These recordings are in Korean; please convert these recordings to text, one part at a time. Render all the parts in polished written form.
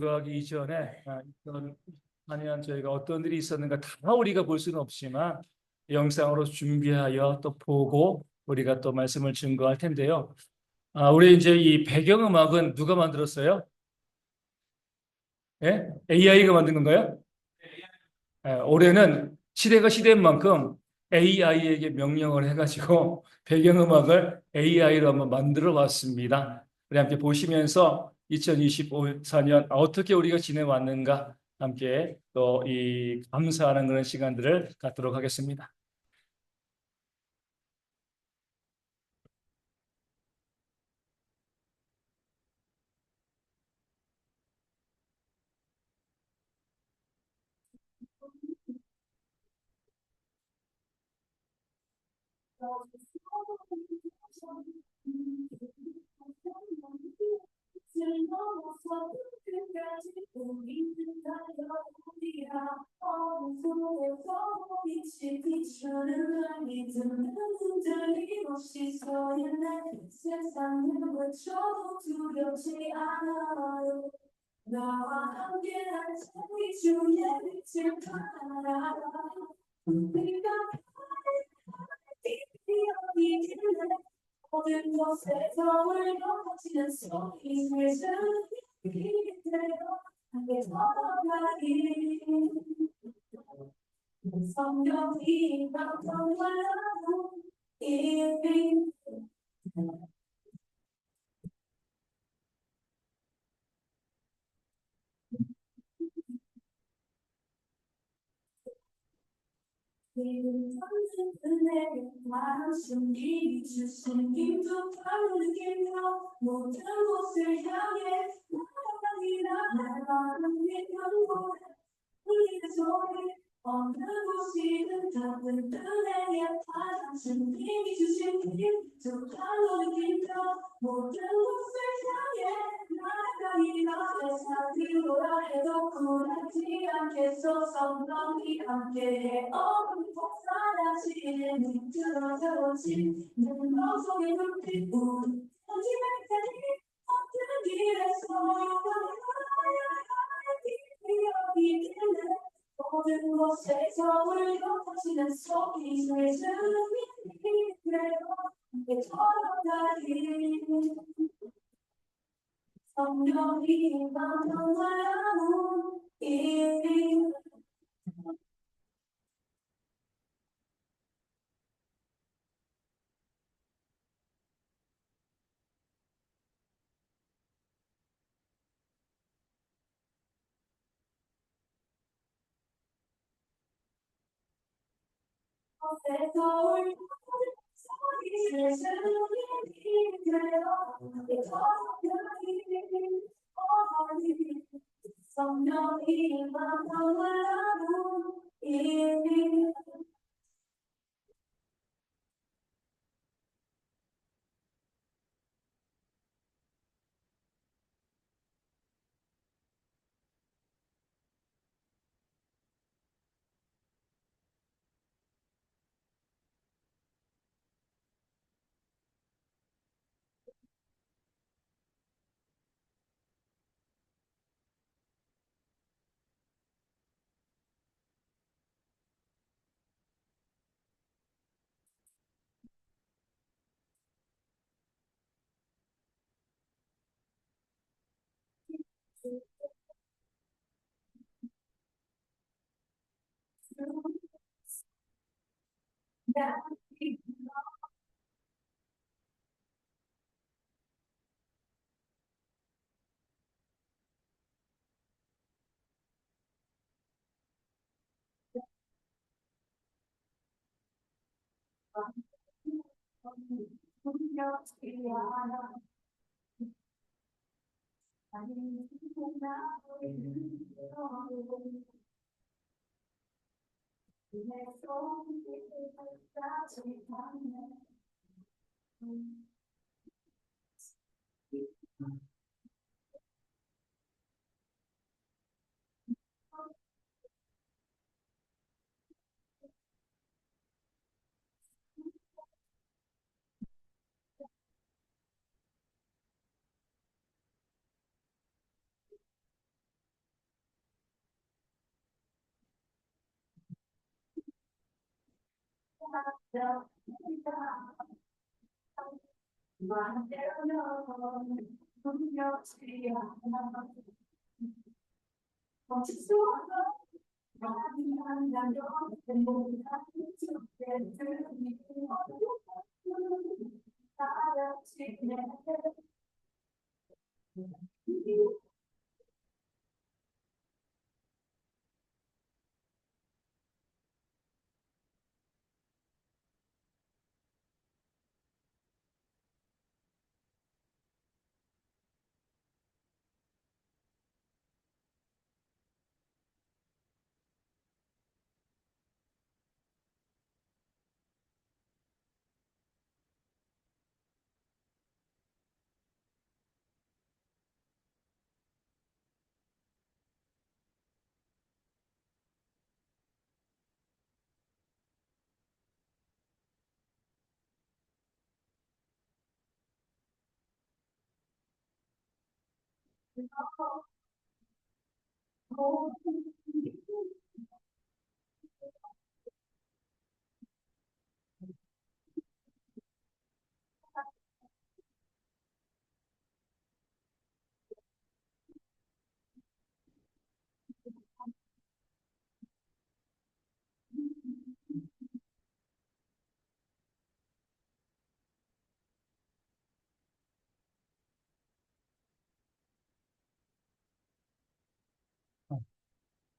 증거하기 이전에 2004년 저희가 어떤 일이 있었는가 다 우리가 볼 수는 없지만 영상으로 준비하여 또 보고 우리가 또 말씀을 증거할 텐데요. 우리 이제 이 배경음악은 누가 만들었어요? 예? AI가 만든 건가요? 올해는 시대가 시대인 만큼 AI에게 명령을 해가지고 배경음악을 AI로 한번 만들어 봤습니다. 우리 함께 보시면서 2024년 어떻게 우리가 지내왔는가 함께 또 이 감사하는 그런 시간들을 갖도록 하겠습니다.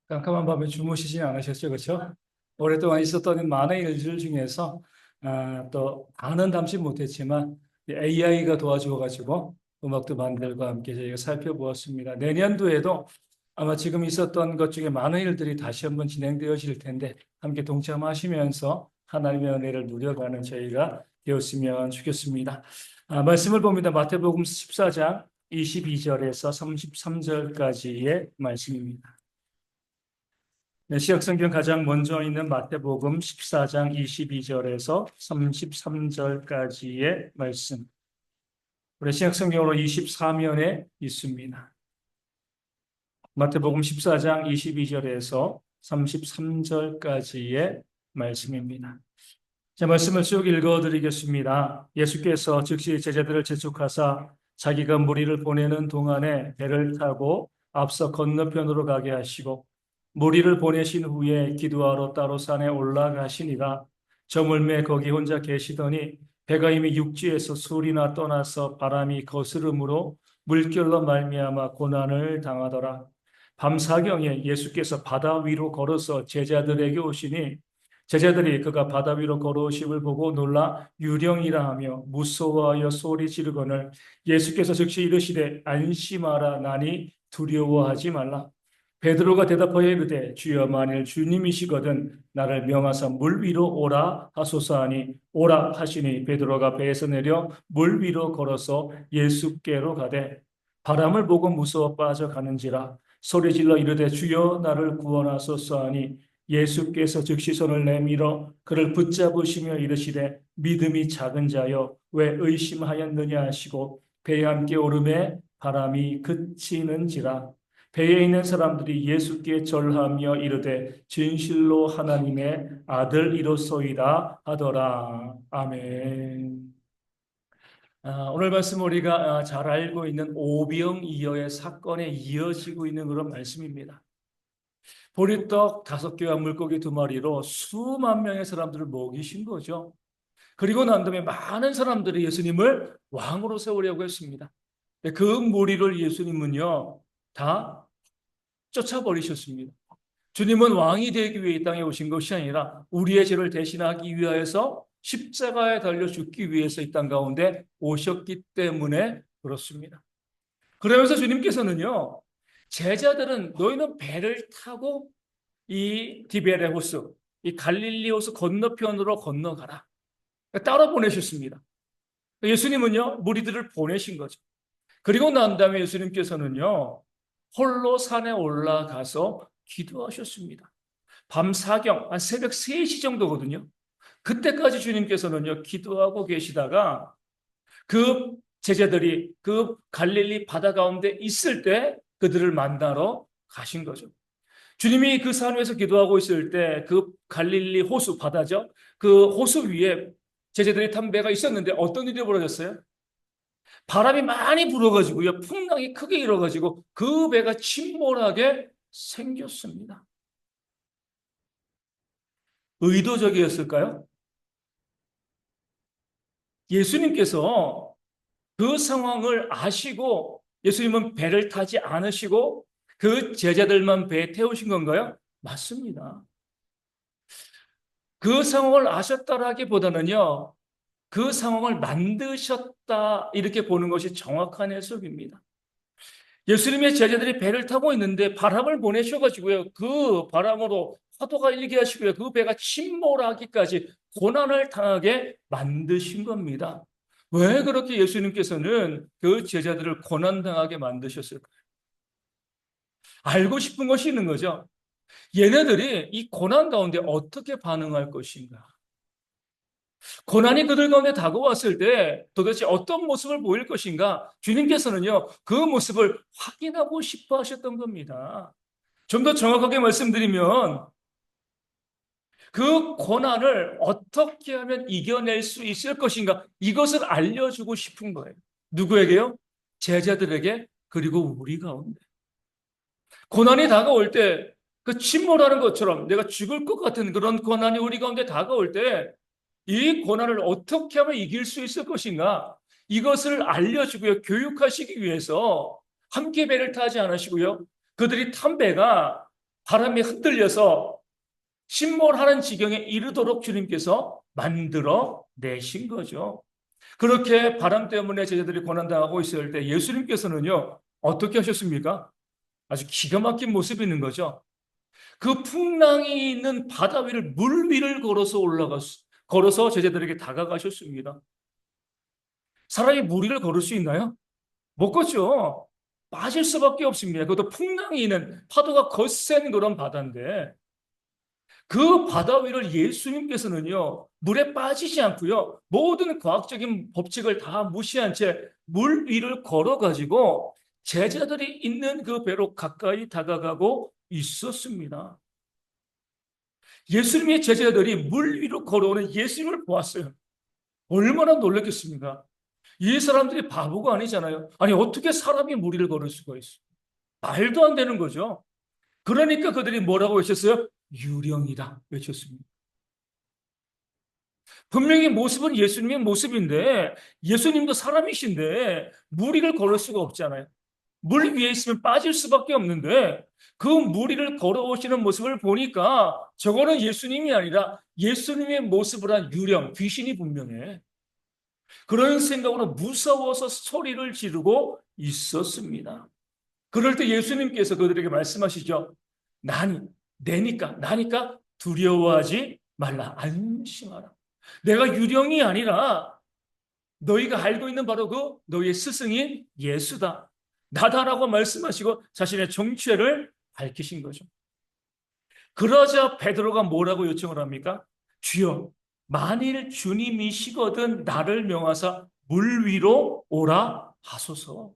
깜깜한 밤에 주무시진 않으셨죠, 그렇죠? 오랫동안 있었던 많은 일들 중에서 또 다는 담지 못했지만 AI가 도와주어가지고 음악도 만들과 함께 저희가 살펴보았습니다. 내년도에도 아마 지금 있었던 것 중에 많은 일들이 다시 한번 진행되어질 텐데 함께 동참하시면서 하나님의 은혜를 누려가는 저희가 되었으면 좋겠습니다. 말씀을 봅니다. 마태복음 14장 22절에서 33절까지의 말씀입니다. 네, 시약성경 가장 먼저 있는 마태복음 14장 22절에서 33절까지의 말씀. 우리 시약성경으로 24면에 있습니다. 마태복음 14장 22절에서 33절까지의 말씀입니다. 자, 말씀을 쭉 읽어드리겠습니다. 예수께서 즉시 제자들을 재촉하사 자기가 무리를 보내는 동안에 배를 타고 앞서 건너편으로 가게 하시고 무리를 보내신 후에 기도하러 따로 산에 올라가시니라. 저물매 거기 혼자 계시더니 배가 이미 육지에서 술이나 떠나서 바람이 거스름으로 물결로 말미암아 고난을 당하더라. 밤사경에 예수께서 바다 위로 걸어서 제자들에게 오시니 제자들이 그가 바다 위로 걸어오심을 보고 놀라 유령이라 하며 무서워하여 소리 지르거늘 예수께서 즉시 이르시되 안심하라 나니 두려워하지 말라. 베드로가 대답하여 이르되 주여 만일 주님이시거든 나를 명하사 물 위로 오라 하소서 하니 오라 하시니 베드로가 배에서 내려 물 위로 걸어서 예수께로 가되 바람을 보고 무서워 빠져가는지라 소리질러 이르되 주여 나를 구원하소서 하니 예수께서 즉시 손을 내밀어 그를 붙잡으시며 이르시되 믿음이 작은 자여 왜 의심하였느냐 하시고 배에 함께 오르매 바람이 그치는지라. 배에 있는 사람들이 예수께 절하며 이르되 진실로 하나님의 아들이로소이다 하더라. 아멘. 오늘 말씀 우리가 잘 알고 있는 오병이어의 사건에 이어지고 있는 그런 말씀입니다. 보리떡 5개와 물고기 2마리로 수만 명의 사람들을 먹이신 거죠. 그리고 난 다음에 많은 사람들이 예수님을 왕으로 세우려고 했습니다. 그 무리를 예수님은요 다 쫓아버리셨습니다. 주님은 왕이 되기 위해 이 땅에 오신 것이 아니라 우리의 죄를 대신하기 위하여서 십자가에 달려 죽기 위해서 이 땅 가운데 오셨기 때문에 그렇습니다. 그러면서 주님께서는요, 제자들은 너희는 배를 타고 이 디베레호스, 이 갈릴리 호수 건너편으로 건너가라. 따로 보내셨습니다. 예수님은요, 무리들을 보내신 거죠. 그리고 난 다음에 예수님께서는요, 홀로 산에 올라가서 기도하셨습니다. 밤 사경, 한 새벽 3시 정도거든요. 그때까지 주님께서는요, 기도하고 계시다가 그 제자들이 그 갈릴리 바다 가운데 있을 때 그들을 만나러 가신 거죠. 주님이 그 산 위에서 기도하고 있을 때 그 갈릴리 호수 바다죠. 그 호수 위에 제자들이 탄 배가 있었는데 어떤 일이 벌어졌어요? 바람이 많이 불어가지고요. 풍랑이 크게 일어가지고 그 배가 침몰하게 생겼습니다. 의도적이었을까요? 예수님께서 그 상황을 아시고 예수님은 배를 타지 않으시고 그 제자들만 배에 태우신 건가요? 맞습니다. 그 상황을 아셨다라기보다는요, 그 상황을 만드셨다, 이렇게 보는 것이 정확한 해석입니다. 예수님의 제자들이 배를 타고 있는데 바람을 보내셔가지고요, 그 바람으로 파도가 일게 하시고요, 그 배가 침몰하기까지 고난을 당하게 만드신 겁니다. 왜 그렇게 예수님께서는 그 제자들을 고난당하게 만드셨을까요? 알고 싶은 것이 있는 거죠. 얘네들이 이 고난 가운데 어떻게 반응할 것인가? 고난이 그들 가운데 다가왔을 때 도대체 어떤 모습을 보일 것인가? 주님께서는요, 그 모습을 확인하고 싶어 하셨던 겁니다. 좀 더 정확하게 말씀드리면, 그 고난을 어떻게 하면 이겨낼 수 있을 것인가? 이것을 알려주고 싶은 거예요. 누구에게요? 제자들에게, 그리고 우리 가운데. 고난이 다가올 때, 그 침몰하는 것처럼 내가 죽을 것 같은 그런 고난이 우리 가운데 다가올 때, 이 고난을 어떻게 하면 이길 수 있을 것인가? 이것을 알려주고요, 교육하시기 위해서 함께 배를 타지 않으시고요. 그들이 탄 배가 바람에 흔들려서 침몰하는 지경에 이르도록 주님께서 만들어 내신 거죠. 그렇게 바람 때문에 제자들이 고난당하고 있을 때 예수님께서는요, 어떻게 하셨습니까? 아주 기가 막힌 모습이 있는 거죠. 그 풍랑이 있는 바다 위를 물 위를 걸어서 제자들에게 다가가셨습니다. 사람이 물 위를 걸을 수 있나요? 못 걷죠. 빠질 수밖에 없습니다. 그것도 풍랑이 있는 파도가 거센 그런 바다인데 그 바다 위를 예수님께서는요, 물에 빠지지 않고요, 모든 과학적인 법칙을 다 무시한 채 물 위를 걸어가지고 제자들이 있는 그 배로 가까이 다가가고 있었습니다. 예수님의 제자들이 물 위로 걸어오는 예수님을 보았어요. 얼마나 놀랐겠습니까? 이 사람들이 바보가 아니잖아요. 아니, 어떻게 사람이 물 위를 걸을 수가 있어? 말도 안 되는 거죠. 그러니까 그들이 뭐라고 외쳤어요? 유령이다 외쳤습니다. 분명히 모습은 예수님의 모습인데 예수님도 사람이신데 무리를 걸을 수가 없잖아요. 물 위에 있으면 빠질 수밖에 없는데 그 무리를 걸어오시는 모습을 보니까 저거는 예수님이 아니라 예수님의 모습을 한 유령, 귀신이 분명해. 그런 생각으로 무서워서 소리를 지르고 있었습니다. 그럴 때 예수님께서 그들에게 말씀하시죠. 나니까 두려워하지 말라. 안심하라. 내가 유령이 아니라 너희가 알고 있는 바로 그 너희의 스승인 예수다. 나다라고 말씀하시고 자신의 정체를 밝히신 거죠. 그러자 베드로가 뭐라고 요청을 합니까? 주여, 만일 주님이시거든 나를 명하사 물 위로 오라 하소서.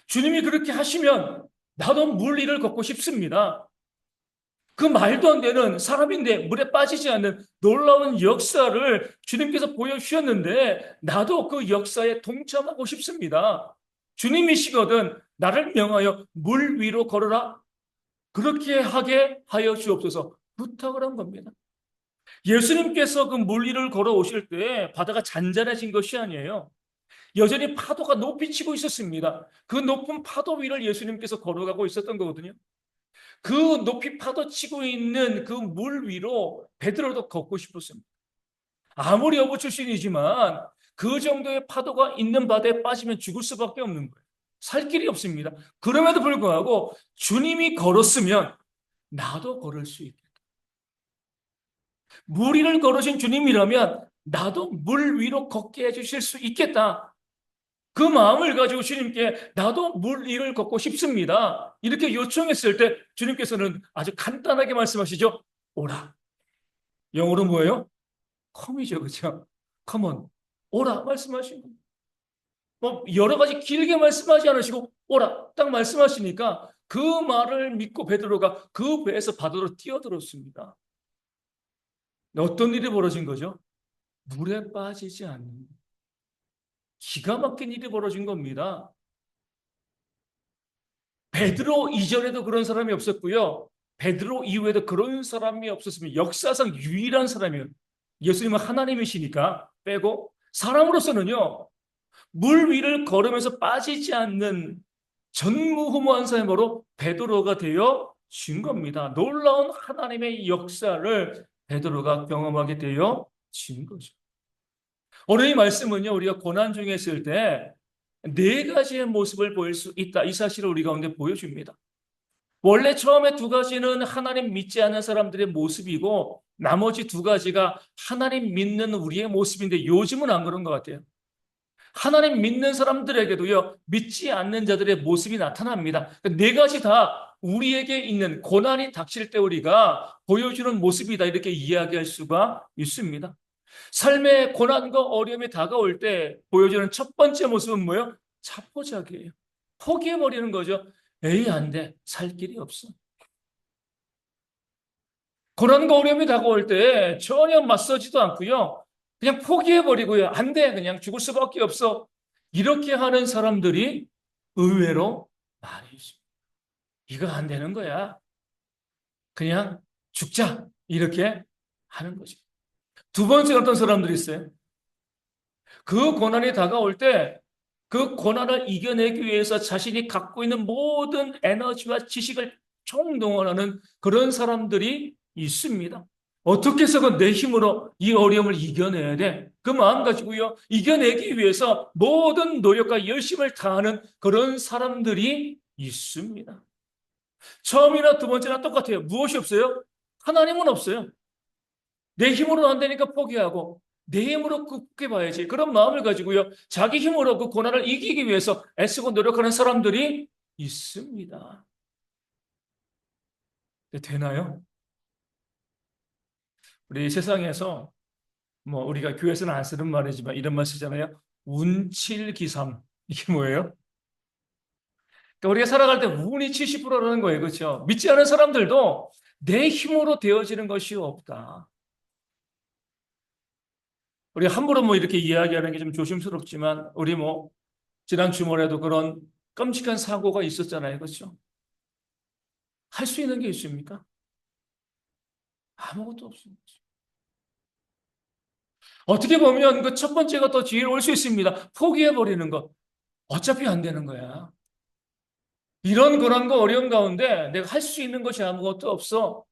주님이 그렇게 하시면 나도 물 위를 걷고 싶습니다. 그 말도 안 되는 사람인데 물에 빠지지 않는 놀라운 역사를 주님께서 보여주셨는데 나도 그 역사에 동참하고 싶습니다. 주님이시거든 나를 명하여 물 위로 걸어라. 그렇게 하게 하여 주옵소서 부탁을 한 겁니다. 예수님께서 그 물 위를 걸어오실 때 바다가 잔잔해진 것이 아니에요. 여전히 파도가 높이 치고 있었습니다. 그 높은 파도 위를 예수님께서 걸어가고 있었던 거거든요. 그 높이 파도 치고 있는 그 물 위로 베드로도 걷고 싶었습니다. 아무리 어부 출신이지만 그 정도의 파도가 있는 바다에 빠지면 죽을 수밖에 없는 거예요. 살 길이 없습니다. 그럼에도 불구하고 주님이 걸었으면 나도 걸을 수 있겠다. 물 위를 걸으신 주님이라면 나도 물 위로 걷게 해주실 수 있겠다. 그 마음을 가지고 주님께 나도 물 위를 걷고 싶습니다. 이렇게 요청했을 때 주님께서는 아주 간단하게 말씀하시죠. 오라. 영어로 뭐예요? come이죠. 그렇죠? come on. 오라 말씀하신 겁니다. 뭐 여러 가지 길게 말씀하지 않으시고 오라 딱 말씀하시니까 그 말을 믿고 베드로가 그 배에서 바다로 뛰어들었습니다. 어떤 일이 벌어진 거죠? 물에 빠지지 않는 기가 막힌 일이 벌어진 겁니다. 베드로 이전에도 그런 사람이 없었고요. 베드로 이후에도 그런 사람이 없었으면 역사상 유일한 사람이에요. 예수님은 하나님이시니까 빼고 사람으로서는요. 물 위를 걸으면서 빠지지 않는 전무후무한 사람으로 베드로가 되어 진 겁니다. 놀라운 하나님의 역사를 베드로가 경험하게 되어 진 거죠. 오늘 이 말씀은요, 우리가 고난 중에 있을 때 네 가지의 모습을 보일 수 있다. 이 사실을 우리 가운데 보여줍니다. 원래 처음에 두 가지는 하나님 믿지 않는 사람들의 모습이고 나머지 두 가지가 하나님 믿는 우리의 모습인데 요즘은 안 그런 것 같아요. 하나님 믿는 사람들에게도요, 믿지 않는 자들의 모습이 나타납니다. 네 가지 다 우리에게 있는 고난이 닥칠 때 우리가 보여주는 모습이다. 이렇게 이야기할 수가 있습니다. 삶의 고난과 어려움이 다가올 때 보여주는 첫 번째 모습은 뭐예요? 자포자기예요. 포기해버리는 거죠. 에이, 안 돼. 살 길이 없어. 고난과 어려움이 다가올 때 전혀 맞서지도 않고요. 그냥 포기해버리고요. 안 돼. 그냥 죽을 수밖에 없어. 이렇게 하는 사람들이 의외로 많이 있습니다. 이거 안 되는 거야. 그냥 죽자. 이렇게 하는 거죠. 두 번째 어떤 사람들이 있어요. 그 고난이 다가올 때 그 고난을 이겨내기 위해서 자신이 갖고 있는 모든 에너지와 지식을 총동원하는 그런 사람들이 있습니다. 어떻게 해서건 내 힘으로 이 어려움을 이겨내야 돼. 그 마음 가지고요. 이겨내기 위해서 모든 노력과 열심을 다하는 그런 사람들이 있습니다. 처음이나 두 번째나 똑같아요. 무엇이 없어요? 하나님은 없어요. 내 힘으로는 안 되니까 포기하고 내 힘으로 굳게 봐야지. 그런 마음을 가지고요. 자기 힘으로 그 고난을 이기기 위해서 애쓰고 노력하는 사람들이 있습니다. 되나요? 우리 세상에서 뭐 우리가 교회에서는 안 쓰는 말이지만 이런 말 쓰잖아요. 운칠기삼. 이게 뭐예요? 그러니까 우리가 살아갈 때 운이 70%라는 거예요. 그렇죠? 믿지 않은 사람들도 내 힘으로 되어지는 것이 없다. 우리 함부로 뭐 이렇게 이야기하는 게 좀 조심스럽지만 우리 뭐 지난 주말에도 그런 끔찍한 사고가 있었잖아요. 그렇죠? 할 수 있는 게 있습니까? 아무것도 없습니다. 어떻게 보면 그 첫 번째가 더 뒤에 올 수 있습니다. 포기해버리는 것. 어차피 안 되는 거야. 이런 고난과 어려움 가운데 내가 할 수 있는 것이 아무것도 없어.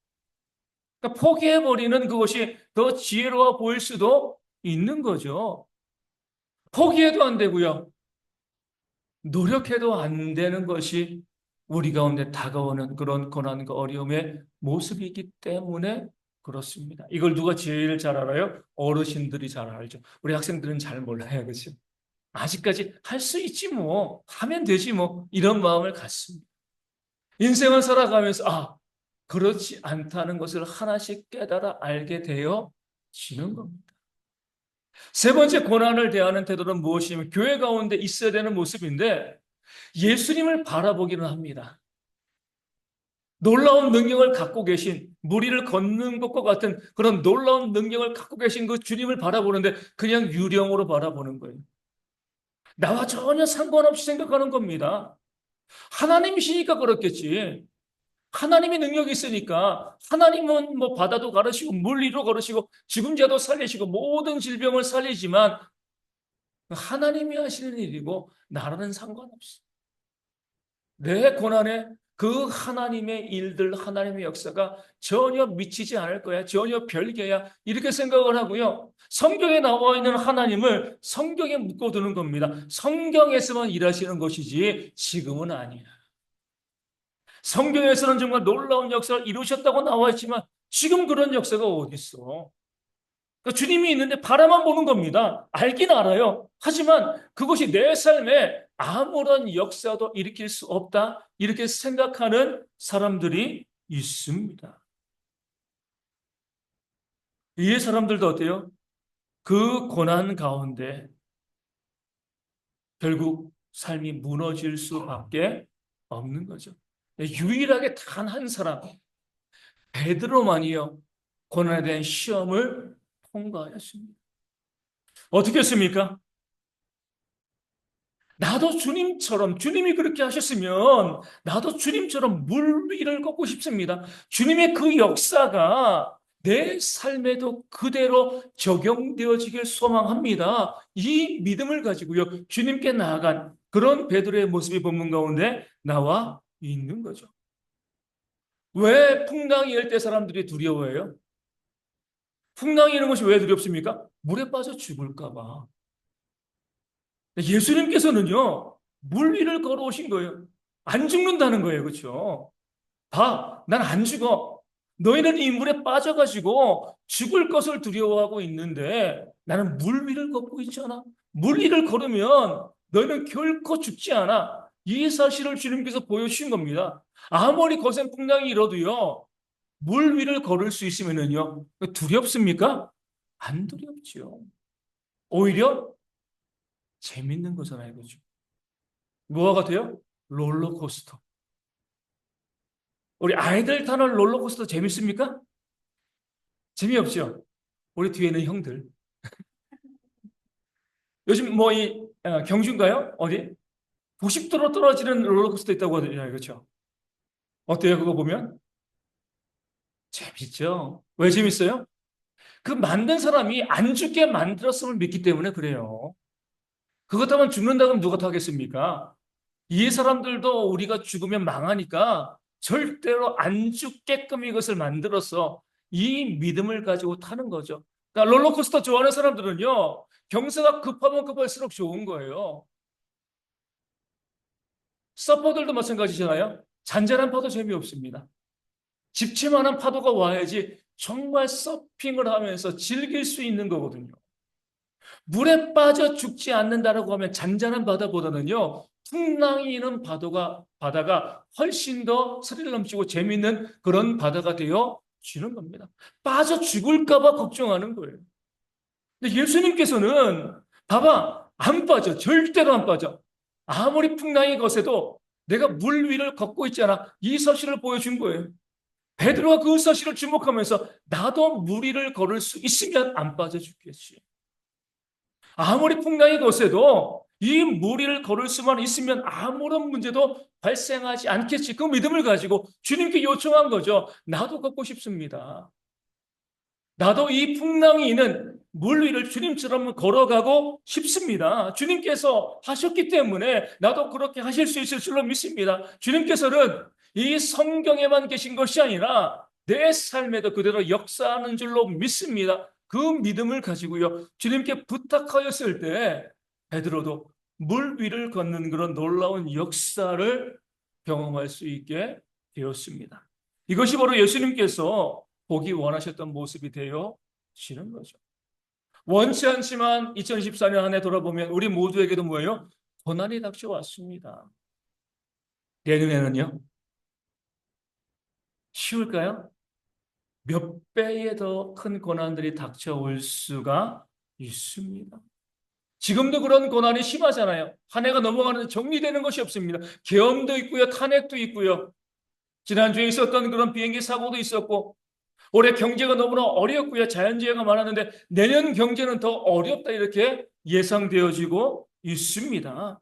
그러니까 포기해버리는 그것이 더 지혜로워 보일 수도 있는 거죠. 포기해도 안 되고요. 노력해도 안 되는 것이 우리 가운데 다가오는 그런 고난과 어려움의 모습이기 때문에 그렇습니다. 이걸 누가 제일 잘 알아요? 어르신들이 잘 알죠. 우리 학생들은 잘 몰라요. 그렇죠? 아직까지 할 수 있지 뭐. 하면 되지 뭐. 이런 마음을 갖습니다. 인생을 살아가면서 그렇지 않다는 것을 하나씩 깨달아 알게 되어지는 겁니다. 세 번째 고난을 대하는 태도는 무엇이냐면 교회 가운데 있어야 되는 모습인데 예수님을 바라보기는 합니다. 놀라운 능력을 갖고 계신 무리를 걷는 것과 같은 그런 놀라운 능력을 갖고 계신 그 주님을 바라보는데 그냥 유령으로 바라보는 거예요. 나와 전혀 상관없이 생각하는 겁니다. 하나님이시니까 그렇겠지. 하나님의 능력이 있으니까 하나님은 뭐 바다도 가르시고 물리도 가르시고 죽음자도 살리시고 모든 질병을 살리지만 하나님이 하시는 일이고 나라는 상관없어. 내 고난에 그 하나님의 일들, 하나님의 역사가 전혀 미치지 않을 거야. 전혀 별개야. 이렇게 생각을 하고요. 성경에 나와 있는 하나님을 성경에 묶어두는 겁니다. 성경에서만 일하시는 것이지 지금은 아니야. 성경에서는 정말 놀라운 역사를 이루셨다고 나와 있지만 지금 그런 역사가 어디 있어? 그러니까 주님이 있는데 바라만 보는 겁니다. 알긴 알아요. 하지만 그것이 내 삶에 아무런 역사도 일으킬 수 없다. 이렇게 생각하는 사람들이 있습니다. 이 사람들도 어때요? 그 고난 가운데 결국 삶이 무너질 수밖에 없는 거죠. 유일하게 단 한 사람, 베드로만이요, 고난에 대한 시험을 통과하였습니다. 어떻게 했습니까? 나도 주님처럼, 주님이 그렇게 하셨으면 나도 주님처럼 물 위를 걷고 싶습니다. 주님의 그 역사가 내 삶에도 그대로 적용되어지길 소망합니다. 이 믿음을 가지고요, 주님께 나아간 그런 베드로의 모습이 본문 가운데 나와 있는 거죠. 왜 풍랑이 일 때 사람들이 두려워해요? 풍랑이 이런 것이 왜 두렵습니까? 물에 빠져 죽을까 봐. 예수님께서는요, 물 위를 걸어오신 거예요. 안 죽는다는 거예요. 그렇죠? 봐, 난 안 죽어. 너희는 이 물에 빠져가지고 죽을 것을 두려워하고 있는데 나는 물 위를 걷고 있잖아. 물 위를 걸으면 너희는 결코 죽지 않아. 이 사실을 주님께서 보여주신 겁니다. 아무리 거센 풍랑이 일어도요, 물 위를 걸을 수 있으면은요, 두렵습니까? 안 두렵죠. 오히려 재밌는 거잖아요. 그죠? 뭐가 같아요? 롤러코스터. 우리 아이들 타는 롤러코스터 재밌습니까? 재미없죠? 우리 뒤에 있는 형들. 요즘 뭐 경주인가요? 어디? 90도로 떨어지는 롤러코스터 있다고 하더라고요. 그렇죠? 어때요? 그거 보면? 재밌죠? 왜 재밌어요? 그 만든 사람이 안 죽게 만들었음을 믿기 때문에 그래요. 그것 하면 죽는다고 하면 누가 타겠습니까? 이 사람들도 우리가 죽으면 망하니까 절대로 안 죽게끔 이것을 만들어서 이 믿음을 가지고 타는 거죠. 그러니까 롤러코스터 좋아하는 사람들은요, 경사가 급하면 급할수록 좋은 거예요. 서퍼들도 마찬가지잖아요. 잔잔한 파도 재미없습니다. 집채만한 파도가 와야지 정말 서핑을 하면서 즐길 수 있는 거거든요. 물에 빠져 죽지 않는다라고 하면 잔잔한 바다보다는요, 풍랑이 있는 바다가 훨씬 더 스릴 넘치고 재미있는 그런 바다가 되어 지는 겁니다. 빠져 죽을까봐 걱정하는 거예요. 근데 예수님께서는 봐봐, 안 빠져. 절대로 안 빠져. 아무리 풍랑이 거세도 내가 물 위를 걷고 있잖아. 이 사실을 보여준 거예요. 베드로가 그 사실을 주목하면서 나도 물 위를 걸을 수 있으면 안 빠져 죽겠지. 아무리 풍랑이 거세도 이 무리를 걸을 수만 있으면 아무런 문제도 발생하지 않겠지. 그 믿음을 가지고 주님께 요청한 거죠. 나도 걷고 싶습니다. 나도 이 풍랑이 있는 물 위를 주님처럼 걸어가고 싶습니다. 주님께서 하셨기 때문에 나도 그렇게 하실 수 있을 줄로 믿습니다. 주님께서는 이 성경에만 계신 것이 아니라 내 삶에도 그대로 역사하는 줄로 믿습니다. 그 믿음을 가지고요, 주님께 부탁하였을 때 베드로도 물 위를 걷는 그런 놀라운 역사를 경험할 수 있게 되었습니다. 이것이 바로 예수님께서 보기 원하셨던 모습이 되어지는 거죠. 원치 않지만 2024년 한 해 돌아보면 우리 모두에게도 뭐예요? 고난이 닥쳐왔습니다. 내년에는요? 쉬울까요? 몇 배의 더 큰 고난들이 닥쳐올 수가 있습니다. 지금도 그런 고난이 심하잖아요. 한 해가 넘어가는데 정리되는 것이 없습니다. 계엄도 있고요, 탄핵도 있고요. 지난주에 있었던 그런 비행기 사고도 있었고, 올해 경제가 너무나 어렵고요. 자연재해가 많았는데 내년 경제는 더 어렵다 이렇게 예상되어지고 있습니다.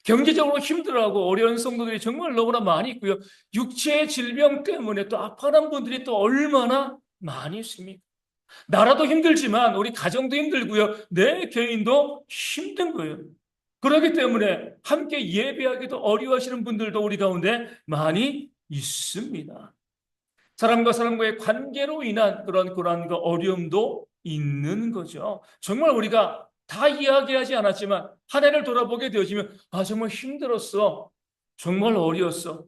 경제적으로 힘들어하고 어려운 성도들이 정말 너무나 많이 있고요. 육체의 질병 때문에 또 아파하는 분들이 또 얼마나 많이 있습니까? 나라도 힘들지만 우리 가정도 힘들고요. 내 개인도 힘든 거예요. 그렇기 때문에 함께 예배하기도 어려워하시는 분들도 우리 가운데 많이 있습니다. 사람과 사람과의 관계로 인한 그런 고난과 어려움도 있는 거죠. 정말 우리가 다 이야기하지 않았지만 한 해를 돌아보게 되어지면 정말 힘들었어. 정말 어려웠어.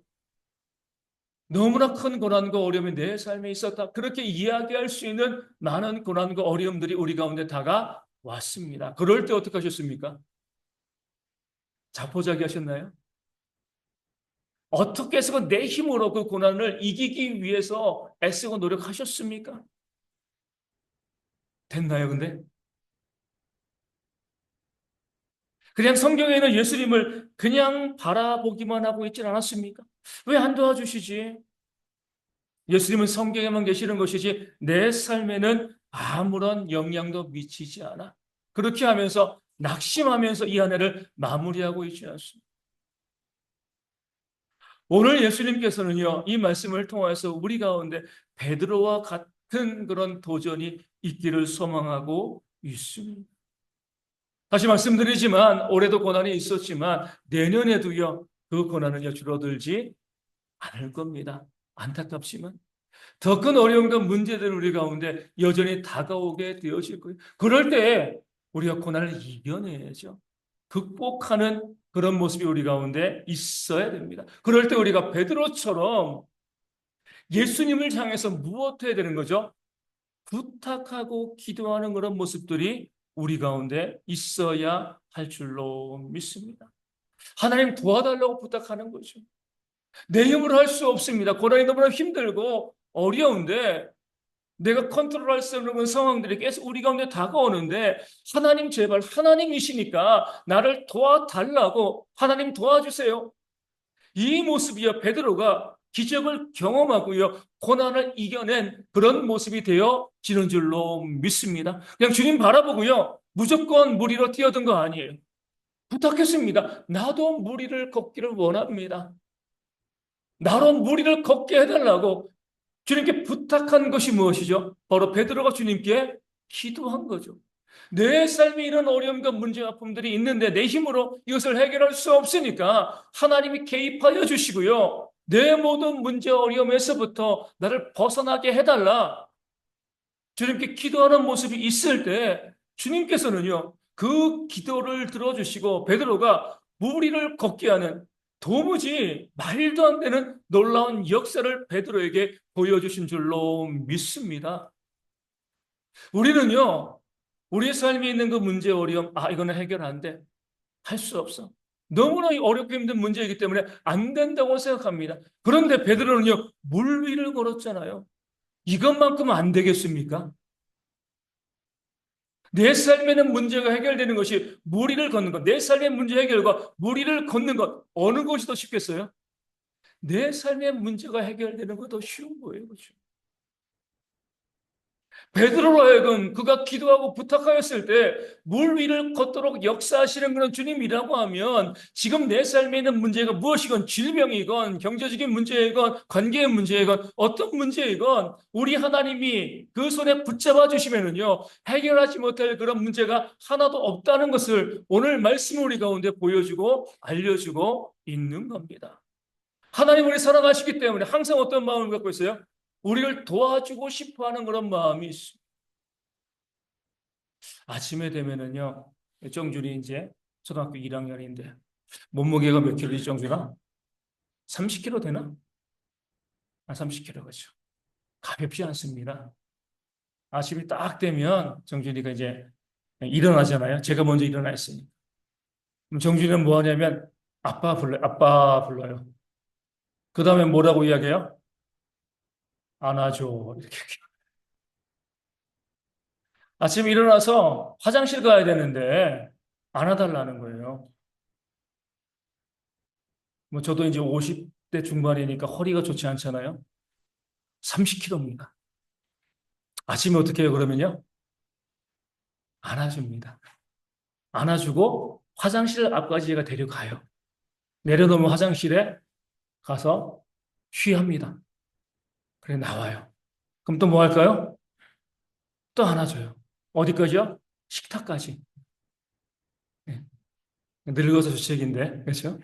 너무나 큰 고난과 어려움이 내 삶에 있었다. 그렇게 이야기할 수 있는 많은 고난과 어려움들이 우리 가운데 다가왔습니다. 그럴 때 어떻게 하셨습니까? 자포자기 하셨나요? 어떻게 해서 내 힘으로 그 고난을 이기기 위해서 애쓰고 노력하셨습니까? 됐나요, 근데? 그냥 성경에는 예수님을 그냥 바라보기만 하고 있진 않았습니까? 왜 안 도와주시지? 예수님은 성경에만 계시는 것이지 내 삶에는 아무런 영향도 미치지 않아. 그렇게 하면서 낙심하면서 이 한 해를 마무리하고 있지 않습니다. 오늘 예수님께서는요, 이 말씀을 통해서 우리 가운데 베드로와 같은 그런 도전이 있기를 소망하고 있습니다. 다시 말씀드리지만 올해도 고난이 있었지만 내년에도요, 그 고난은요 줄어들지 않을 겁니다. 안타깝지만. 더 큰 어려움과 문제들은 우리 가운데 여전히 다가오게 되어질 거예요. 그럴 때 우리가 고난을 이겨내야죠. 극복하는 그런 모습이 우리 가운데 있어야 됩니다. 그럴 때 우리가 베드로처럼 예수님을 향해서 무엇 해야 되는 거죠? 부탁하고 기도하는 그런 모습들이 우리 가운데 있어야 할 줄로 믿습니다. 하나님 도와달라고 부탁하는 거죠. 내 힘으로 할 수 없습니다. 고난이 너무나 힘들고 어려운데 내가 컨트롤할 수 없는 그런 상황들이 계속 우리 가운데 다가오는데 하나님 제발 하나님이시니까 나를 도와달라고 하나님 도와주세요. 이 모습이야 베드로가 기적을 경험하고요. 고난을 이겨낸 그런 모습이 되어지는 줄로 믿습니다. 그냥 주님 바라보고요. 무조건 물 위로 뛰어든 거 아니에요. 부탁했습니다. 나도 물 위를 걷기를 원합니다. 나로 물 위를 걷게 해달라고 주님께 부탁한 것이 무엇이죠? 바로 베드로가 주님께 기도한 거죠. 내 삶에 이런 어려움과 문제 아픔들이 있는데 내 힘으로 이것을 해결할 수 없으니까 하나님이 개입하여 주시고요. 내 모든 문제 어려움에서부터 나를 벗어나게 해달라. 주님께 기도하는 모습이 있을 때 주님께서는요. 그 기도를 들어주시고 베드로가 무리를 걷게 하는 도무지 말도 안 되는 놀라운 역사를 베드로에게 보여주신 줄로 믿습니다. 우리는요. 우리의 삶에 있는 그 문제 어려움, 이거는 해결 안 돼. 할 수 없어. 너무나 어렵고 힘든 문제이기 때문에 안 된다고 생각합니다. 그런데 베드로는요. 물 위를 걸었잖아요. 이것만큼은 안 되겠습니까? 내 삶에는 문제가 해결되는 것이 무리를 걷는 것, 내 삶의 문제 해결과 무리를 걷는 것, 어느 것이 더 쉽겠어요? 내 삶의 문제가 해결되는 것 더 쉬운 거예요. 그렇죠? 베드로로 하여금 그가 기도하고 부탁하였을 때 물 위를 걷도록 역사하시는 그런 주님이라고 하면 지금 내 삶에 있는 문제가 무엇이건 질병이건 경제적인 문제이건 관계의 문제이건 어떤 문제이건 우리 하나님이 그 손에 붙잡아 주시면은요 해결하지 못할 그런 문제가 하나도 없다는 것을 오늘 말씀 우리 가운데 보여주고 알려주고 있는 겁니다. 하나님 우리 사랑하시기 때문에 항상 어떤 마음을 갖고 있어요? 우리를 도와주고 싶어 하는 그런 마음이 있습니다. 아침에 되면은요, 정준이 이제 초등학교 1학년인데, 몸무게가 몇 킬로지, 정준아? 30킬로 되나? 30킬로, 그죠. 가볍지 않습니다. 아침이 딱 되면 정준이가 이제 일어나잖아요. 제가 먼저 일어나 있으니까. 그럼 정준이는 뭐 하냐면, 아빠 불러요. 그 다음에 뭐라고 이야기해요? 안아줘. 이렇게. 아침에 일어나서 화장실 가야 되는데, 안아달라는 거예요. 뭐 저도 이제 50대 중반이니까 허리가 좋지 않잖아요. 30kg입니다. 아침에 어떻게 해요, 그러면요? 안아줍니다. 안아주고 화장실 앞까지 제가 데려가요. 내려놓으면 화장실에 가서 쉬합니다. 그래, 나와요. 그럼 또 뭐 할까요? 또 안아줘요. 어디까지요? 식탁까지. 네. 늙어서 주책인데, 그렇죠?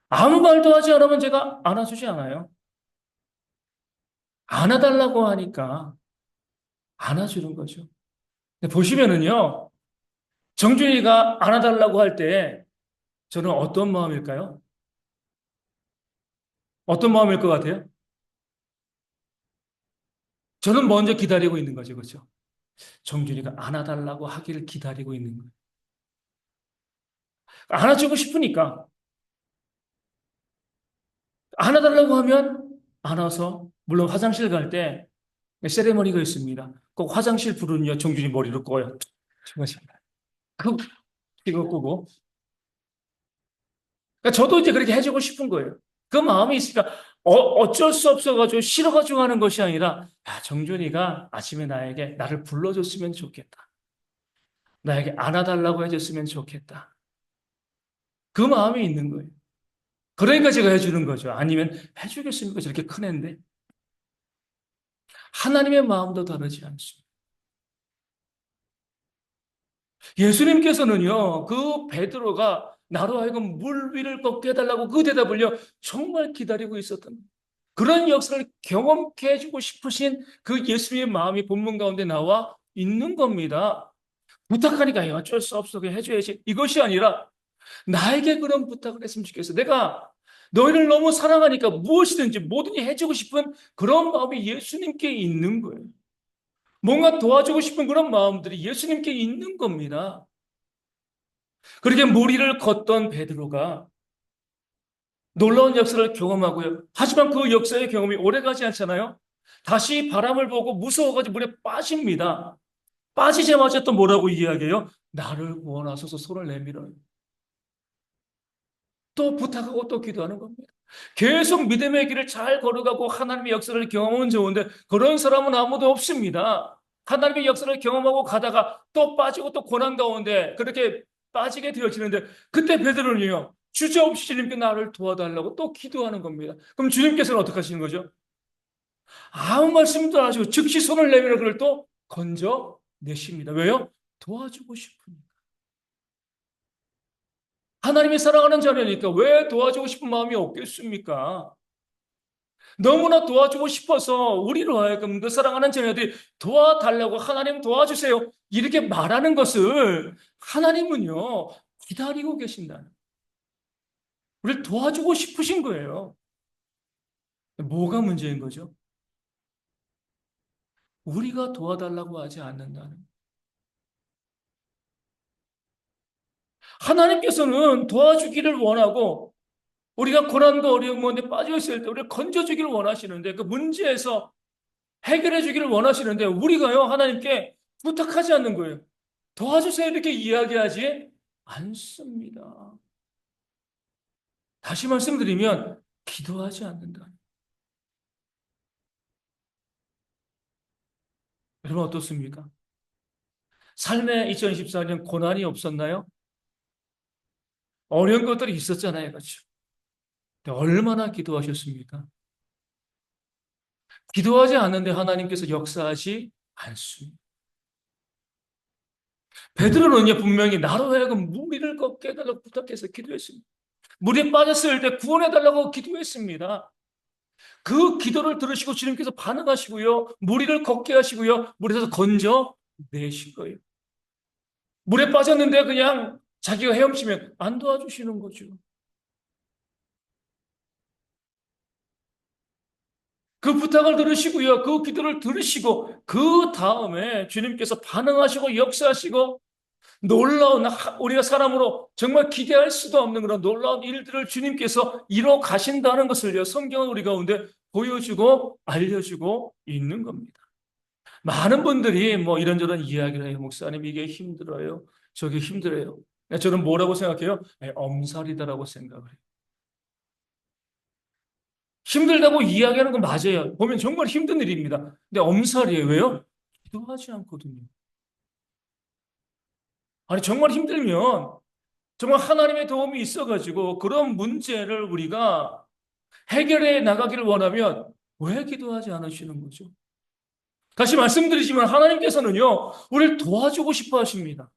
아무 말도 하지 않으면 제가 안아주지 않아요. 안아달라고 하니까 안아주는 거죠. 보시면은요, 정준이가 안아달라고 할 때 저는 어떤 마음일까요? 어떤 마음일 것 같아요? 저는 먼저 기다리고 있는 거죠. 그렇죠? 정준이가 안아달라고 하기를 기다리고 있는 거예요. 안아주고 싶으니까 안아달라고 하면 안아서 물론 화장실 갈 때 세레머니가 있습니다. 꼭 화장실 부르는요 정준이 머리를 꼬요. 정말 그 이거 꾸고. 그러니까 저도 이제 그렇게 해주고 싶은 거예요. 그 마음이 있으니까 어쩔 수 없어가지고 싫어가지고 하는 것이 아니라 야, 정준이가 아침에 나에게 나를 불러줬으면 좋겠다. 나에게 안아달라고 해줬으면 좋겠다. 그 마음이 있는 거예요. 그러니까 제가 해주는 거죠. 아니면 해주겠습니까? 저렇게 큰 애인데. 하나님의 마음도 다르지 않습니다. 예수님께서는요, 그 베드로가 나로 하여금 물 위를 걷게 해달라고 그 대답을요, 정말 기다리고 있었던 거예요. 그런 역사를 경험케 해주고 싶으신 그 예수님의 마음이 본문 가운데 나와 있는 겁니다. 부탁하니까 어쩔 수 없어, 그냥 해줘야지. 이것이 아니라 나에게 그런 부탁을 했으면 좋겠어. 내가 너희를 너무 사랑하니까 무엇이든지 뭐든지 해주고 싶은 그런 마음이 예수님께 있는 거예요. 뭔가 도와주고 싶은 그런 마음들이 예수님께 있는 겁니다. 그렇게 무리를 걷던 베드로가 놀라운 역사를 경험하고요. 하지만 그 역사의 경험이 오래가지 않잖아요. 다시 바람을 보고 무서워가지고 물에 빠집니다. 빠지자마자 또 뭐라고 이야기해요? 나를 구원하소서 손을 내밀어요. 또 부탁하고 또 기도하는 겁니다. 계속 믿음의 길을 잘 걸어가고 하나님의 역사를 경험하면 좋은데 그런 사람은 아무도 없습니다. 하나님의 역사를 경험하고 가다가 또 빠지고 또 고난 가운데 그렇게 빠지게 되어지는데 그때 베드로는요. 주저없이 주님께 나를 도와달라고 또 기도하는 겁니다. 그럼 주님께서는 어떻게 하시는 거죠? 아무 말씀도 안 하시고 즉시 손을 내밀어 그를 또 건져 내십니다. 왜요? 도와주고 싶으니. 하나님이 사랑하는 자녀니까 왜 도와주고 싶은 마음이 없겠습니까? 너무나 도와주고 싶어서 우리로 하여금 그 사랑하는 자녀들이 도와달라고 하나님 도와주세요. 이렇게 말하는 것을 하나님은요, 기다리고 계신다는. 우리를 도와주고 싶으신 거예요. 뭐가 문제인 거죠? 우리가 도와달라고 하지 않는다는. 하나님께서는 도와주기를 원하고 우리가 고난과 어려움 가운데 빠져 있을 때 우리를 건져주기를 원하시는데 그 문제에서 해결해 주기를 원하시는데 우리가요 하나님께 부탁하지 않는 거예요. 도와주세요 이렇게 이야기하지 않습니다. 다시 말씀드리면 기도하지 않는다. 여러분 어떻습니까? 삶에 2024년 고난이 없었나요? 어려운 것들이 있었잖아요. 그렇죠? 근데 얼마나 기도하셨습니까? 기도하지 않는데 하나님께서 역사하지 않습니다. 베드로는요 분명히 나로 하여금 무리를 걷게 해달라고 부탁해서 기도했습니다. 물에 빠졌을 때 구원해달라고 기도했습니다. 그 기도를 들으시고 주님께서 반응하시고요. 무리를 걷게 하시고요. 물에서 건져 내신 거예요. 물에 빠졌는데 그냥 자기가 헤엄치면 안 도와주시는 거죠. 그 부탁을 들으시고요. 그 기도를 들으시고 그 다음에 주님께서 반응하시고 역사하시고 놀라운 우리가 사람으로 정말 기대할 수도 없는 그런 놀라운 일들을 주님께서 이뤄 가신다는 것을요. 성경은 우리 가운데 보여주고 알려주고 있는 겁니다. 많은 분들이 뭐 이런저런 이야기를 해요. 목사님 이게 힘들어요. 저게 힘들어요. 저는 뭐라고 생각해요? 엄살이다라고 생각을 해요. 힘들다고 이야기하는 건 맞아요. 보면 정말 힘든 일입니다. 근데 엄살이에요. 왜요? 기도하지 않거든요. 아니 정말 힘들면 정말 하나님의 도움이 있어가지고 그런 문제를 우리가 해결해 나가기를 원하면 왜 기도하지 않으시는 거죠? 다시 말씀드리지만 하나님께서는요, 우리를 도와주고 싶어 하십니다.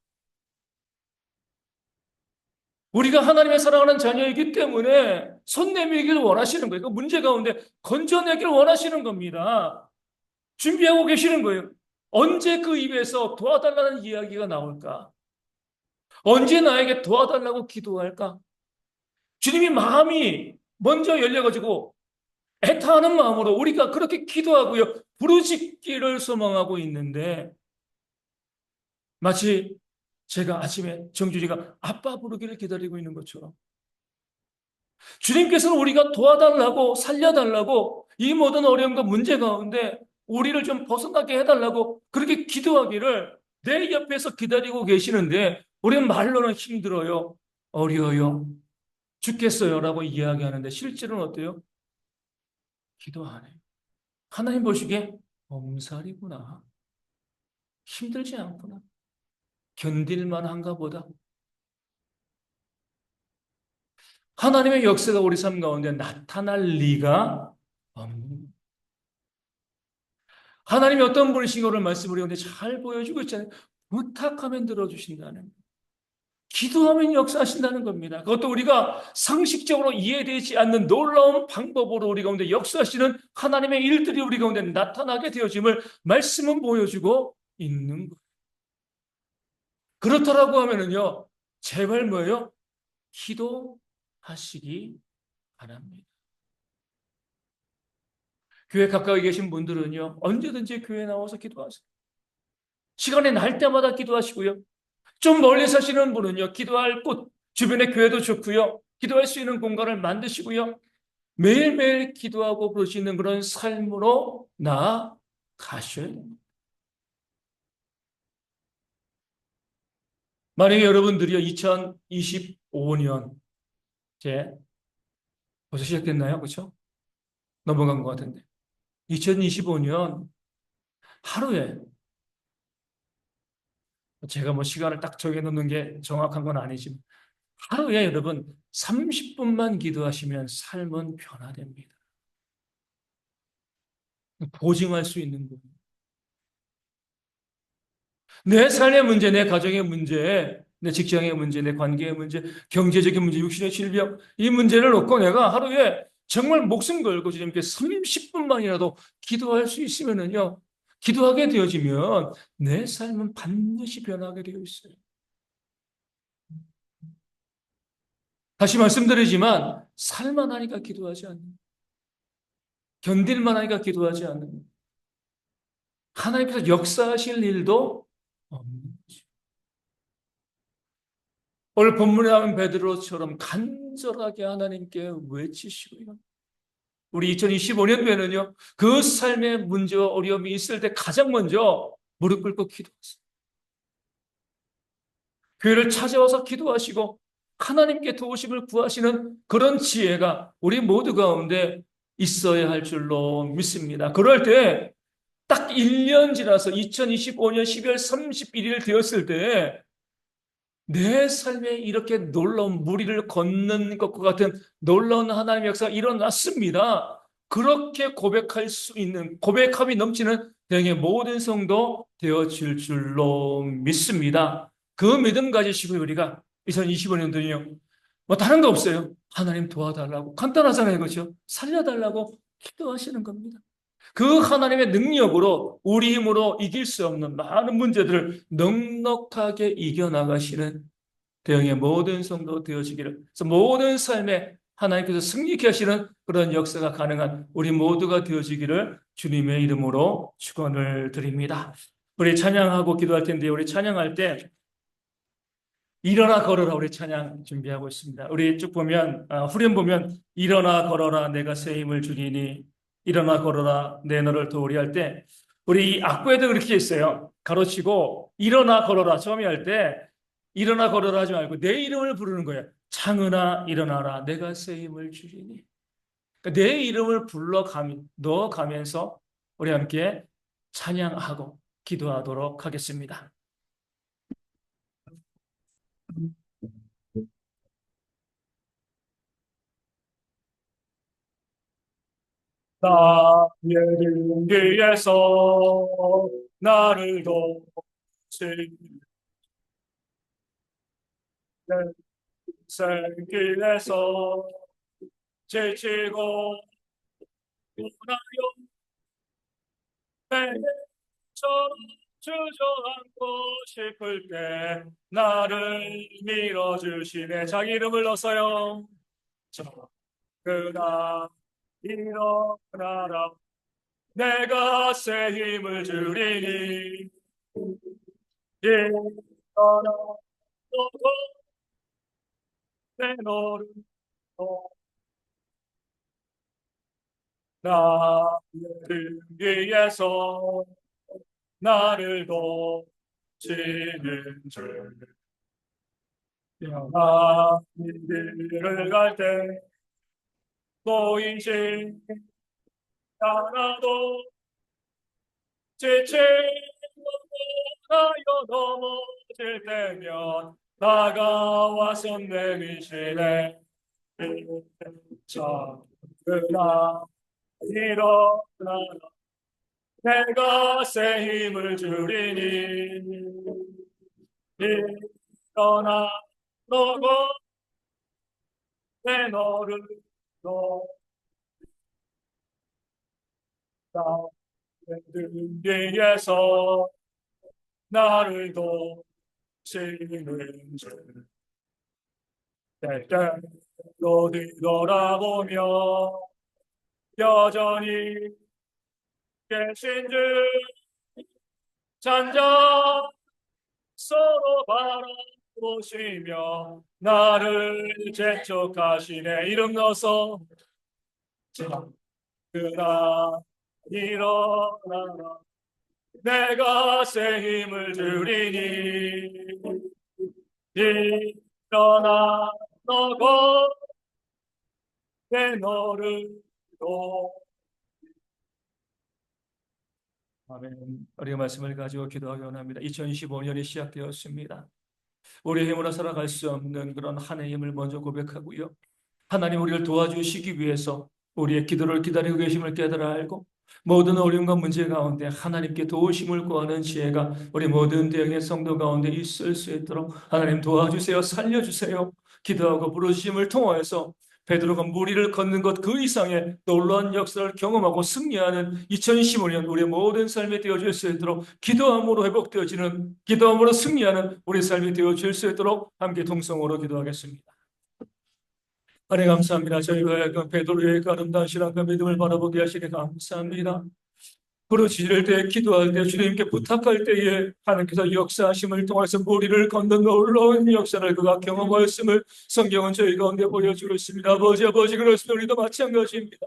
우리가 하나님의 사랑하는 자녀이기 때문에 손 내밀기를 원하시는 거예요. 그 문제 가운데 건져내기를 원하시는 겁니다. 준비하고 계시는 거예요. 언제 그 입에서 도와달라는 이야기가 나올까? 언제 나에게 도와달라고 기도할까? 주님이 마음이 먼저 열려가지고 애타하는 마음으로 우리가 그렇게 기도하고요. 부르짖기를 소망하고 있는데 마치 제가 아침에 정준이가 아빠 부르기를 기다리고 있는 것처럼 주님께서는 우리가 도와달라고 살려달라고 이 모든 어려움과 문제 가운데 우리를 좀 벗어나게 해달라고 그렇게 기도하기를 내 옆에서 기다리고 계시는데 우리는 말로는 힘들어요, 어려워요, 죽겠어요라고 이야기하는데 실제로는 어때요? 기도 안 해요. 하나님 보시기에 엄살이구나. 힘들지 않구나. 견딜만 한가 보다. 하나님의 역사가 우리 삶 가운데 나타날 리가 없는. 하나님이 어떤 분이신 것을 말씀 우리 가운데 잘 보여주고 있잖아요. 부탁하면 들어주신다는. 기도하면 역사하신다는 겁니다. 그것도 우리가 상식적으로 이해되지 않는 놀라운 방법으로 우리 가운데 역사하시는 하나님의 일들이 우리 가운데 나타나게 되어짐을 말씀은 보여주고 있는 거예요. 그렇다라고 하면은요, 제발 뭐예요? 기도하시기 바랍니다. 교회 가까이 계신 분들은요, 언제든지 교회 나와서 기도하세요. 시간이 날 때마다 기도하시고요. 좀 멀리 사시는 분은요, 기도할 곳, 주변에 교회도 좋고요. 기도할 수 있는 공간을 만드시고요. 매일매일 기도하고 그러시는 그런 삶으로 나아가셔야 됩니다. 만약에 여러분들이요, 2025년, 이제 벌써 시작됐나요? 그렇죠? 넘어간 것 같은데. 2025년 하루에, 제가 뭐 시간을 딱 정해놓는 게 정확한 건 아니지만, 하루에 여러분 30분만 기도하시면 삶은 변화됩니다. 보증할 수 있는 거예요. 내 삶의 문제, 내 가정의 문제, 내 직장의 문제, 내 관계의 문제, 경제적인 문제, 육신의 질병, 이 문제를 놓고 내가 하루에 정말 목숨 걸고 주님께 30분만이라도 기도할 수 있으면은요, 기도하게 되어지면 내 삶은 반드시 변하게 되어 있어요. 다시 말씀드리지만, 살만 하니까 기도하지 않는, 견딜만 하니까 기도하지 않는, 하나님께서 역사하실 일도 없는 거죠. 오늘 본문에 나온 베드로처럼 간절하게 하나님께 외치시고요. 우리 2025년도에는요, 그 삶의 문제와 어려움이 있을 때 가장 먼저 무릎 꿇고 기도하세요. 교회를 찾아와서 기도하시고 하나님께 도우심을 구하시는 그런 지혜가 우리 모두 가운데 있어야 할 줄로 믿습니다. 그럴 때 딱 1년 지나서 2025년 12월 31일 되었을 때 내 삶에 이렇게 놀라운 무리를 걷는 것과 같은 놀라운 하나님의 역사가 일어났습니다. 그렇게 고백할 수 있는, 고백함이 넘치는 대형의 모든 성도 되어질 줄로 믿습니다. 그 믿음 가지시고 우리가 2025년도는요, 뭐 다른 거 없어요. 하나님 도와달라고. 간단하잖아요. 그렇죠? 살려달라고 기도하시는 겁니다. 그 하나님의 능력으로 우리 힘으로 이길 수 없는 많은 문제들을 넉넉하게 이겨나가시는 대형의 모든 성도 되어지기를, 그래서 모든 삶에 하나님께서 승리케 하시는 그런 역사가 가능한 우리 모두가 되어지기를 주님의 이름으로 축원을 드립니다. 우리 찬양하고 기도할 텐데, 우리 찬양할 때 일어나 걸어라, 우리 찬양 준비하고 있습니다. 우리 쭉 보면, 후렴 보면 일어나 걸어라 내가 새 힘을 주리니, 일어나 걸어라 내 너를 도우리 할 때, 우리 이 악보에도 그렇게 있어요. 가로치고 일어나 걸어라 처음에 할 때 일어나 걸어라 하지 말고 내 이름을 부르는 거예요. 창은아 일어나라 내가 새 힘을 주리니. 그러니까 내 이름을 넣어가면서 우리 함께 찬양하고 기도하도록 하겠습니다. 나의 등 뒤에서 나를 돕지, 내 생길에서 지치고 떠나요. 내처럼 주저앉고 싶을 때 나를 밀어주시네. 자기 이름을 넣었어요. 그나 일어나라 내가 새 힘을 주리니, 일어나 너도 내 너를 나의 등 위에서 나를 돕시는 줄 평안히 길을 갈 때 보이지 않아도 지치고 나여 넘어질 때면 다가와서 내미시네. 작으나 일어나라 내가 새 힘을 주리니 일어나 너고 내 너를 등 뒤에서 나를 도우시는 주 때때로 뒤돌아보며 여전히 계신 주 잔잔 서로 바라보시며 나를 재촉하시네. 이름 넣어서 그나 일어나라 내가 새 힘을 주리니 일어나 너고 내 너를 도 아멘. 우리가 말씀을 가지고 기도하기 원합니다. 2025년이 시작되었습니다. 우리의 힘으로 살아갈 수 없는 그런 한 해의 힘을 먼저 고백하고요. 하나님 우리를 도와주시기 위해서 우리의 기도를 기다리고 계심을 깨달아 알고 모든 어려움과 문제 가운데 하나님께 도우심을 구하는 지혜가 우리 모든 대형의 성도 가운데 있을 수 있도록 하나님 도와주세요. 살려주세요. 기도하고 부르심을 통하여서 베드로가 무리를 걷는 것 그 이상의 놀라운 역사를 경험하고 승리하는 2015년 우리의 모든 삶이 되어질 수 있도록 기도함으로 회복되어지는 기도함으로 승리하는 우리 삶이 되어질 수 있도록 함께 동성으로 기도하겠습니다. 하나님 감사합니다. 저희가 그 베드로의 그 아름다운 신앙과 믿음을 바라보게 하시니 감사합니다. 부르짖을 때 기도할 때 주님께 부탁할 때에 하나님께서 역사하심을 통해서 무리를 걷는 놀라운 역사를 그가 경험하였음을 성경은 저희 가운데 보여주고 있습니다. 아버지 그렇습니다. 우리도 마찬가지입니다.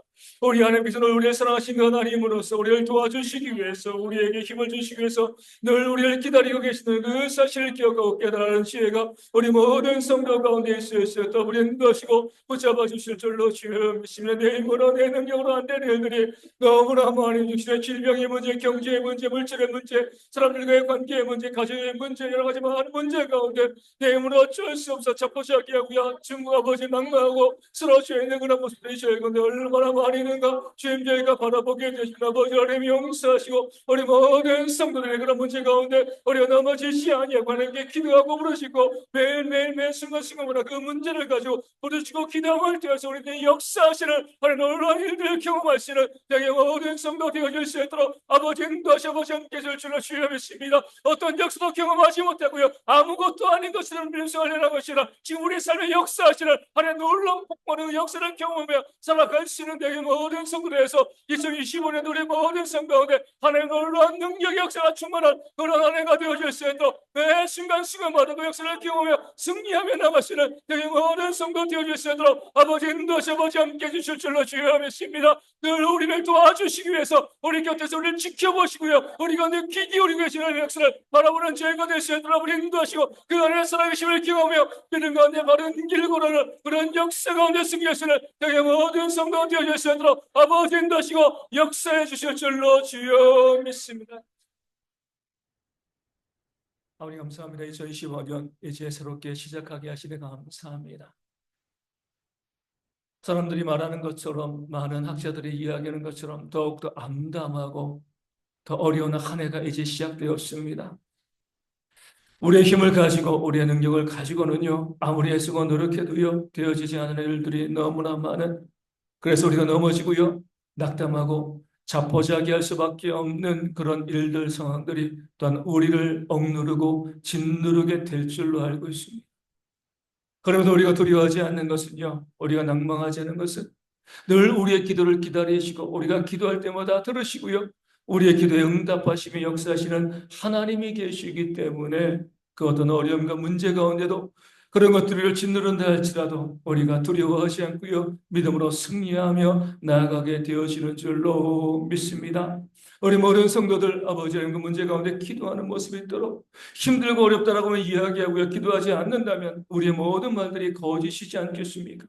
우리 하나님께서는 우리를 사랑하신 하나님으로서 우리를 도와주시기 위해서 우리에게 힘을 주시기 위해서 늘 우리를 기다리고 계시는 그 사실을 기억하고 깨달은 지혜가 우리 모든 성도 가운데 있으시어 또 우리 인도하시고 붙잡아 주실 줄로 주여 믿습니다. 내 힘으로 내 능력으로 안 되는 일들이 너무나 많이 주시네. 질병의 문제, 경제의 문제, 물질의 문제, 사람들과의 관계의 문제, 가정의 문제, 여러 가지 많은 문제 가운데 내 힘으로 어쩔 수 없어 자포자기 하고요. 친구 아버지 막말하고 쓰러져 있는 그런 모습들이 저희 가운데 얼마나 많이 있는가. 주님 저희가 바라보게 되신 아버지 하나님 용서하시고 우리 모든 성도들의 그런 문제 가운데 우리가 넘어지지 아니하고 하나님께 기도하고 부르시고 매일매일 매 순간순간마다 그 문제를 가지고 부르시고 기도할 때에서 우리의 역사하시는 하나님 놀라운 일들을 경험하시는 내게 모든 성도 되어질 수 있도록 아버지 인도하시 아버지 함께 해줄 줄로 주여 믿습니다. 어떤 역사도 경험하지 못하고요 아무것도 아닌 것을 명성하려는 것이라 지금 우리 삶의 역사하시는 하나님 놀라운 폭발의 역사를 경험하며 살아갈 수 있는 내게 모든 성도들에서 2025년 우리 모든 성도 가운데 하나님 놀라운 능력의 역사가 충만한 그런 한 해가 되어질 수 있도록 매 순간순간마다 그 역사를 경험하며 승리하며 나가시는 내게 모든 성도 되어질 수 있도록 아버지 인도하시 아버지 함께 해주실 줄로 주여 믿습니다. 늘 우리를 도와주시기 위해서 우리 곁에서 우리를 지켜보시고요 우리가 늘 귀 기울이고 계시는 역사를 바라보는 저희가 될 수 있도록 우리 인도하시고 그 안에 살아계심을 경험하며 믿음 가운데 바른 길 걸어는 그런 역사 가운데 승리하시는 내게 모든 성도 되어질 수 있도록 아버지 인도하시고 역사해 주실 줄로 주여 믿습니다. 아버지 감사합니다. 2025년 이제 새롭게 시작하게 하시니 감사합니다. 사람들이 말하는 것처럼 많은 학자들이 이야기하는 것처럼 더욱더 암담하고 더 어려운 한 해가 이제 시작되었습니다. 우리의 힘을 가지고 우리의 능력을 가지고는요 아무리 애쓰고 노력해도요 되어지지 않는 일들이 너무나 많은 그래서 우리가 넘어지고요 낙담하고 자포자기할 수밖에 없는 그런 일들 상황들이 또한 우리를 억누르고 짓누르게 될 줄로 알고 있습니다. 그러면서 우리가 두려워하지 않는 것은요 우리가 낭망하지 않는 것은 늘 우리의 기도를 기다리시고 우리가 기도할 때마다 들으시고요 우리의 기도에 응답하시며 역사하시는 하나님이 계시기 때문에 그 어떤 어려움과 문제 가운데도 그런 것들을 짓누른다 할지라도 우리가 두려워하지 않고요, 믿음으로 승리하며 나아가게 되어지는 줄로 믿습니다. 우리 모든 성도들, 아버지 하나님 그 문제 가운데 기도하는 모습이 있도록, 힘들고 어렵다라고 하면 이야기하고요, 기도하지 않는다면 우리의 모든 말들이 거짓이지 않겠습니까?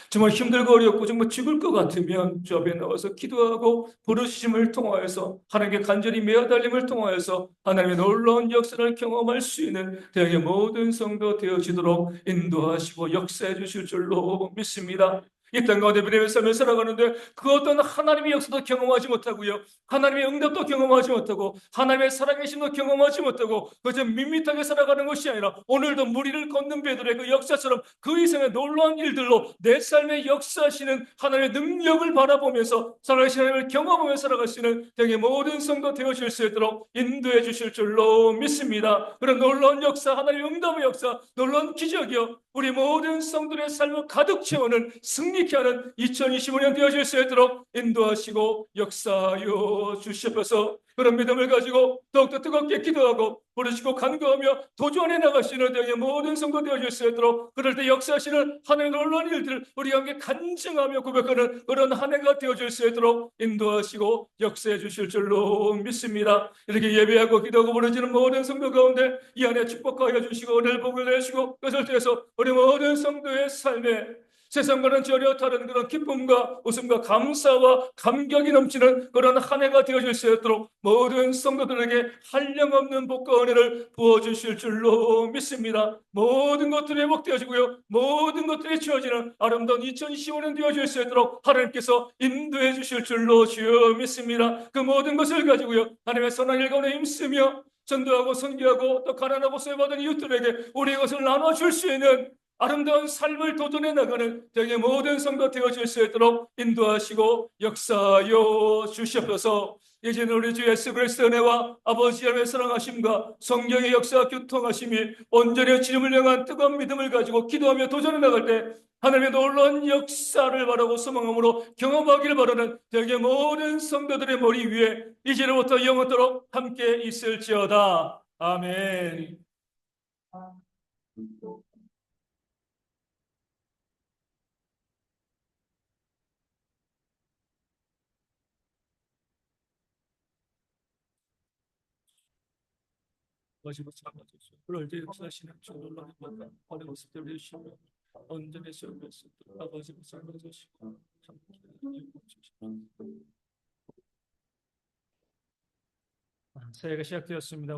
정말 힘들고 어렵고 정말 죽을 것 같으면 주 앞에 나와서 기도하고 부르심을 통하여서 하나님께 간절히 매어달림을 통하여서 하나님의 놀라운 역사를 경험할 수 있는 대학의 모든 성도 되어지도록 인도하시고 역사해 주실 줄로 믿습니다. 이 땅 가운데 믿음의 삶을 살아가는데 그 어떤 하나님의 역사도 경험하지 못하고요, 하나님의 응답도 경험하지 못하고 하나님의 살아계심도 경험하지 못하고 그저 밋밋하게 살아가는 것이 아니라 오늘도 무리를 걷는 베드로의 그 역사처럼 그 이상의 놀라운 일들로 내 삶의 역사하시는 하나님의 능력을 바라보면서 살아계신 하나님을 경험하며 살아갈 수 있는 되게 모든 성도 되어질 수 있도록 인도해 주실 줄로 믿습니다. 그런 놀라운 역사, 하나님의 응답의 역사, 놀라운 기적이요, 우리 모든 성도의 삶을 가득 채우는 승리케 하는 2025년 되어질 수 있도록 인도하시고 역사하여 주시옵소서. 그런 믿음을 가지고 더욱더 뜨겁게 기도하고 부르시고 간구하며 도전해 나가시는 되게 모든 성도 되어질 수 있도록, 그럴 때 역사하시는 하나님의 놀라운 일들을 우리가 함께 간증하며 고백하는 그런 한 해가 되어질 수 있도록 인도하시고 역사해 주실 줄로 믿습니다. 이렇게 예배하고 기도하고 부르짖는 모든 성도 가운데 이 안에 축복하여 주시고 은혜를 복을 내시고 그것을 통해서 우리 모든 성도의 삶에 세상과는 전혀 다른 그런 기쁨과 웃음과 감사와 감격이 넘치는 그런 한 해가 되어질 수 있도록 모든 성도들에게 한량없는 복과 은혜를 부어주실 줄로 믿습니다. 모든 것들이 회복되어지고요, 모든 것들이 주어지는 아름다운 2025년 되어질 수 있도록 하나님께서 인도해 주실 줄로 주여 믿습니다. 그 모든 것을 가지고요, 하나님의 선한 일 가운데 힘쓰며 전도하고 선교하고 또 가난하고 소외받은 이웃들에게 우리의 것을 나눠줄 수 있는 아름다운 삶을 도전해 나가는 저희 모든 성도 되어질 수 있도록 인도하시고 역사하여 주시옵소서. 이제는 우리 주 예수 그리스도의 은혜와 아버지 하나님의 사랑하심과 성령의 역사와 교통하심이 온전히 주님을 향한 뜨거운 믿음을 가지고 기도하며 도전해 나갈 때 하나님의 놀라운 역사를 바라고 소망함으로 경험하기를 바라는 저희 모든 성도들의 머리 위에 이제로부터 영원토록 함께 있을지어다. 아멘. 마시고 참아주시오. 그럴 때 역사하시는 주 놀라운 만남 어느 것을 들으시며 온전히 service 아버지 참아주시고 새해가 시작되었습니다.